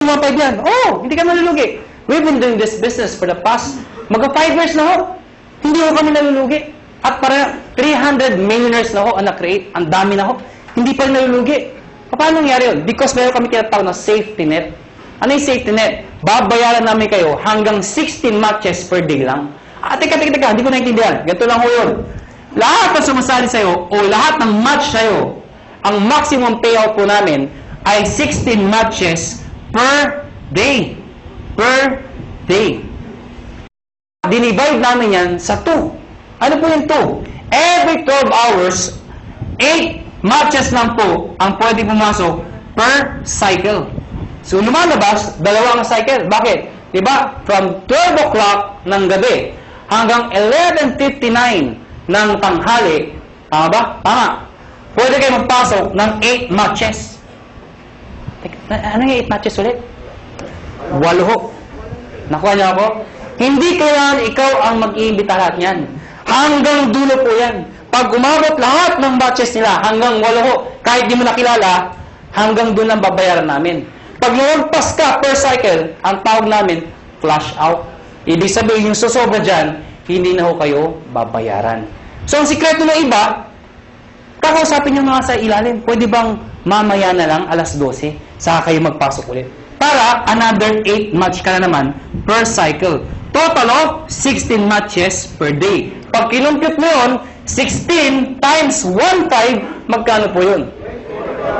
1.5 yan. Oh, hindi ka nalulugi. We've been doing this business for the past, magka 5 years na ho. Hindi ho kami nalulugi. At para 300 millionaires na ho ang na-create. Ang dami na ho. Hindi pa rin nalulugi. Paano nangyari yun? Because meron kami tinatawag na safety net. Ano yung safety net? Babayaran namin kayo hanggang 16 matches per day lang. Teka, hindi ko naintindihan. Ganito lang ho yun. Lahat ng sumasali sa'yo o lahat ng match sa'yo, ang maximum payout po namin ay 16 matches per day. Per day. Dinivide namin yan sa 2. Ano po yung 2? Every 12 hours, 8 matches lang po ang pwede pumasok per cycle. So, lumalabas, 2 ang cycle. Bakit? Diba? From 12 o'clock ng gabi hanggang 11:59 ng tanghali. Tama ba? Tama. Pwede kayo magpasok ng 8 matches. Ano yung 8 matches ulit? 8 ho. Nakuha niyo ako? Hindi kailangan ikaw ang mag-iimbita lahat niyan. Hanggang dulo po yan. Pag umabot lahat ng matches nila, hanggang 8 ho, kahit di mo nakilala, hanggang doon lang babayaran namin. Pag lumagpas ka per cycle, ang tawag namin, flash out. Ibig sabihin, yung susobra dyan, hindi na ho kayo babayaran. So, ang sikreto ng iba, kakausapin nyo nga sa ilalim. Pwede bang mamaya na lang, alas 12, saka kayo magpasok ulit? Para another 8 match ka na naman per cycle. Total of 16 matches per day. Pag kinumpute mo yun, 16 times 1.5, magkano po yun?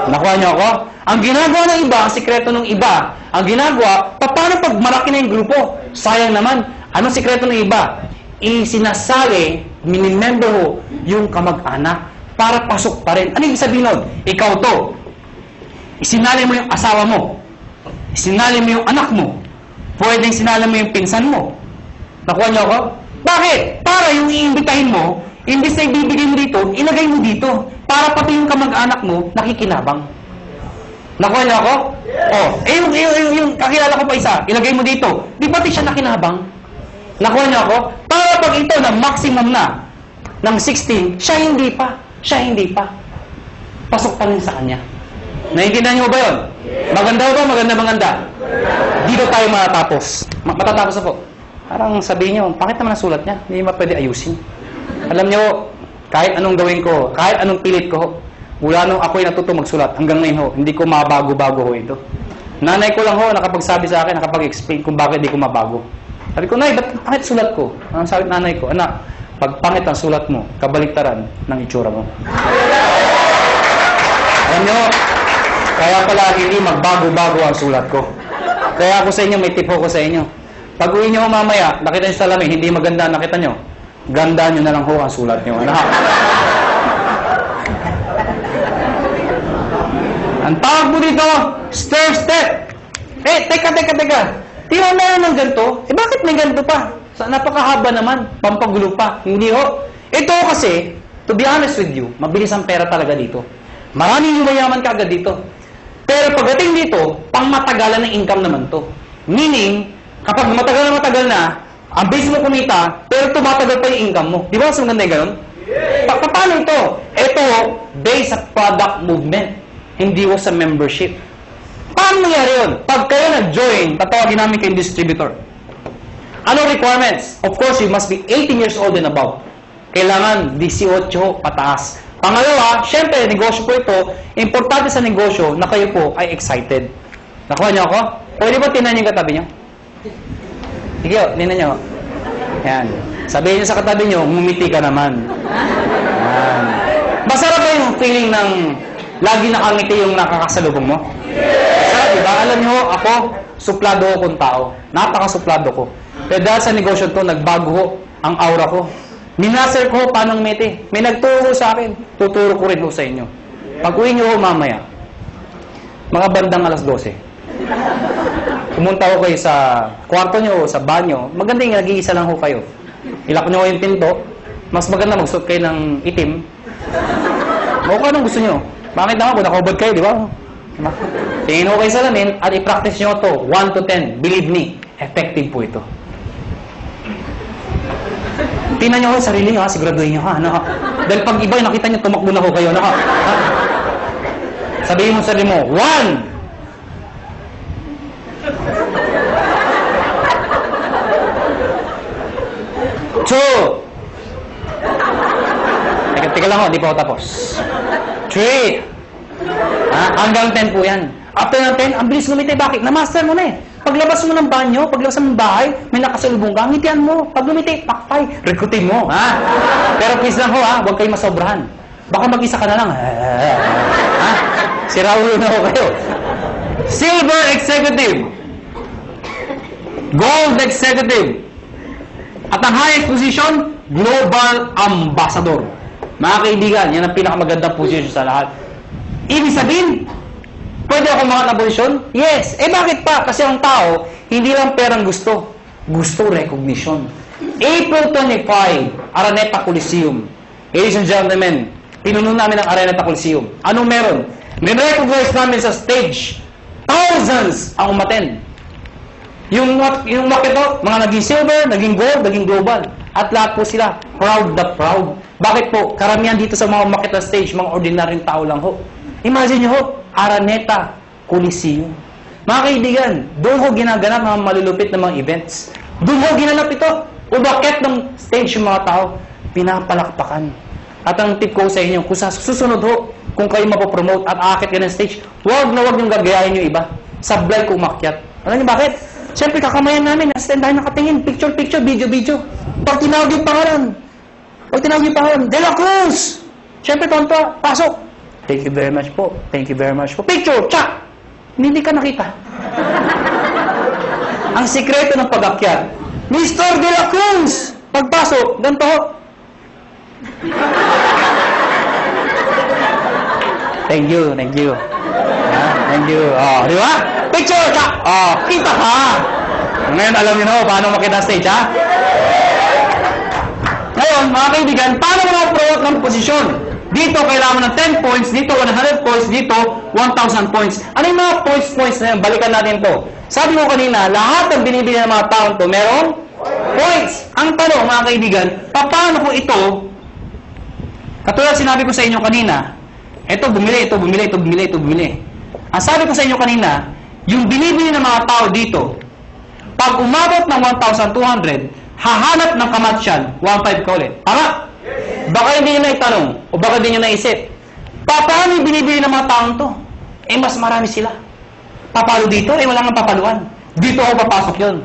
Nakuha niyo ako? Ang ginagawa ng iba, ang sikreto ng iba, ang ginagawa, paano pag malaki na yung grupo? Sayang naman. Anong sikreto ng iba? Isinasali, minimember ho, yung kamag-anak para pasok pa rin. Ano yung sabihin nun? Ikaw to. Isinali mo yung asawa mo. Isinali mo yung anak mo. Pwedeng sinali mo yung pinsan mo. Nakuha niyo ako? Bakit? Para yung iimbitahin mo, imbis na ibibigay mo dito, ilagay mo dito. Para pati yung kamag-anak mo, nakikinabang. Nakuha niyo ako? Oh, yung kakilala ko pa isa, ilagay mo dito. Di pati siya nakinabang? Nakuha niyo ako? Para pag ito na maximum na ng 16, siya hindi pa. Siya hindi pa. Pasok pa rin sa kanya. Naiintindihan niyo ba yun? Maganda ba? Maganda. Di ba tayo matatapos? Matatapos ako. Parang sabihin niyo, bakit naman nasulat niya? Hindi ba pwede ayusin? Alam niyo, kahit anong gawin ko, kahit anong pilit ko, mula nung ako'y natuto magsulat, hanggang ngayon ho, hindi ko mabago-bago ho ito. Nanay ko lang ho, nakapagsabi sa akin, nakapag-explain kung bakit hindi ko mabago. Sabi ko, Nay, ba't pangit sulat ko? Ang sabi nanay ko, anak, pag pangit ang sulat mo, kabaliktaran ng itsura mo. Alam niyo, kaya pala hindi magbago-bago ang sulat ko. Kaya ako sa inyo, may tip ko sa inyo. Pag uwi niyo mamaya, nakita niyo sa salamin, hindi maganda, nakita niyo, ganda niyo na lang ho ang sulat niyo. Anak. Ang tawag mo dito, stair step. Teka. Tira na ng ganito. Bakit may ganito pa? Napakahaba naman. Pampagulo pa. Hindi ho. Ito kasi, to be honest with you, mabilis ang pera talaga dito. Maraming yumayaman ka agad dito. Pero pagdating dito, pangmatagalan ng income naman to. Meaning, kapag matagal na, ang base mo kumita, pero tumatagal pa yung income mo. Di ba? So, maganda yung ganun? Paano ito? Ito, based sa product movement. Hindi ko sa membership. Paano nangyari yun? Pag kayo nag-join, tatawagin namin kayong distributor. Ano requirements? Of course, you must be 18 years old and above. Kailangan 18 pataas. Pangalawa, syempre, negosyo po ito. Importante sa negosyo na kayo po ay excited. Nakuha niyo ako? Pwede ba tinan yung katabi niyo? Sige, tinan niyo. Yan. Sabihin niyo sa katabi niyo, ngumiti ka naman. Yan. Masarap ba yung feeling ng lagi nakangiti yung nakakasalubong mo? Masarap, diba? Alam niyo, ako, suplado akong tao. Napakasuplado ko. Pero dahil sa negosyo to, nagbago ang aura ko. Minaser ko paano ngumiti. May nagturo sa akin. Tuturo ko rin ho sa inyo. Pag-uwi niyo ho mamaya, mga bandang alas 12. Pumunta ko kayo sa kwarto niyo o sa banyo. Maganda yung nag-iisa lang ho kayo. Ilak niyo yung pinto. Mas maganda magsuot kayo ng itim. O kung anong gusto niyo. Bakit naman kung nakahubad kayo, di ba? Tingin ho kayo sa lamin at i-practice nyo to 1 to 10. Believe me, effective po ito. Tingnan nyo ho sa sarili nyo, ha? Siguraduhin nyo, ha? Ano, ha? Dahil pag iba, nakita nyo, tumakbo na ho kayo, ano, ha? Sabihin mo sa sarili mo, 1. Two. Teka lang ho, di pa ako tapos. 3. Hanggang 10 po yan. After ng 10, ang bilis lumiti. Bakit? Na-master mo na eh. Paglabas mo ng banyo, paglabas mo ng bahay, may nakasalubong ka, ngitian mo. Pag lumiti, pakpay, rekutin mo. Pero please lang ho, huwag kayong masobrahan. Baka mag-isa ka na lang. Sira ulo na ho kayo. Silver Executive. Gold Executive. At ang highest position, Global Ambassador. Mga kaibigan, yan ang pinakamagandang position sa lahat. Ibig sabihin, pwede ako mga na posisyon? Yes. Bakit pa? Kasi ang tao, hindi lang perang gusto. Gusto recognition. April 25, Araneta Coliseum. Ladies and gentlemen, pinuno namin ang Araneta Coliseum. Anong meron? Recognize namin sa stage. Thousands ang umattend. Yung makito, mga naging silver, naging gold, naging global. At lahat po sila, proud na proud. Bakit po? Karamihan dito sa mga makita stage, mga ordinaryong tao lang ho. Imagine nyo ho, Araneta Coliseum. Mga kaibigan, doon ho ginaganap mga malulupit na mga events. Doon ho ginanap ito. Umakit ng stage yung mga tao, pinapalakpakan. At ang tip ko sa inyo, kung sa susunod ho, kung kayo mapopromote at aakit ka ng stage, huwag niyong gagayahin yung iba. Sablay kung umakyat. Alam niyo bakit? Siyempre, kakamayan namin, stand tayo nakatingin, picture, video. Pag tinawag yung pangalan, De La Cruz! Siyempre, tonto, pasok. Thank you very much po. Picture, tsak! Hindi ka nakita. Ang sikreto ng pag-akyat, Mr. De La Cruz! Pagpasok, ganito ho. Thank you. Thank you. Di ba? Picture ka! Kita ka! Ngayon, alam niyo na paano makita stage, ha? Ngayon, mga kaibigan, paano mo na-promote ng posisyon? Dito, kailangan mo ng 10 points. Dito, 100 points. Dito, 1,000 points. Ano yung mga points na yun? Balikan natin to. Sabi ko kanina, lahat ng binibili ng mga taon to, merong points. Ang tanong, mga kaibigan, paano ko ito, katulad sinabi ko sa inyo kanina, ito bumili. Ang sabi ko sa inyo kanina, yung binibili ng mga tao dito, pag umabot ng 1,200, hahanap ng kamatsyan, 1,500 ka ulit. Tama? Baka hindi nyo na itanong, o baka hindi nyo naisip, paano yung binibili ng mga taong to? Mas marami sila. Papalo dito, wala nga papaluan. Dito ako papasok yun.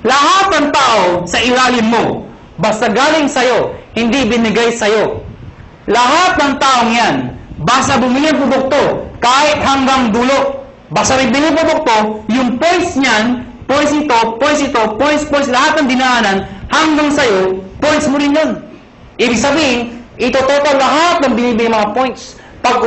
Lahat ng tao sa ilalim mo, basta galing sa'yo, hindi binigay sa'yo. Lahat ng taong yan, basta bumili ng produkto, kahit hanggang dulo, basta may bili produkto, yung points niyan, points ito, points, lahat ng dinaanan, hanggang sa'yo, points mo rin yun. Ibig sabihin, ito total lahat ng binibili mga points. Pag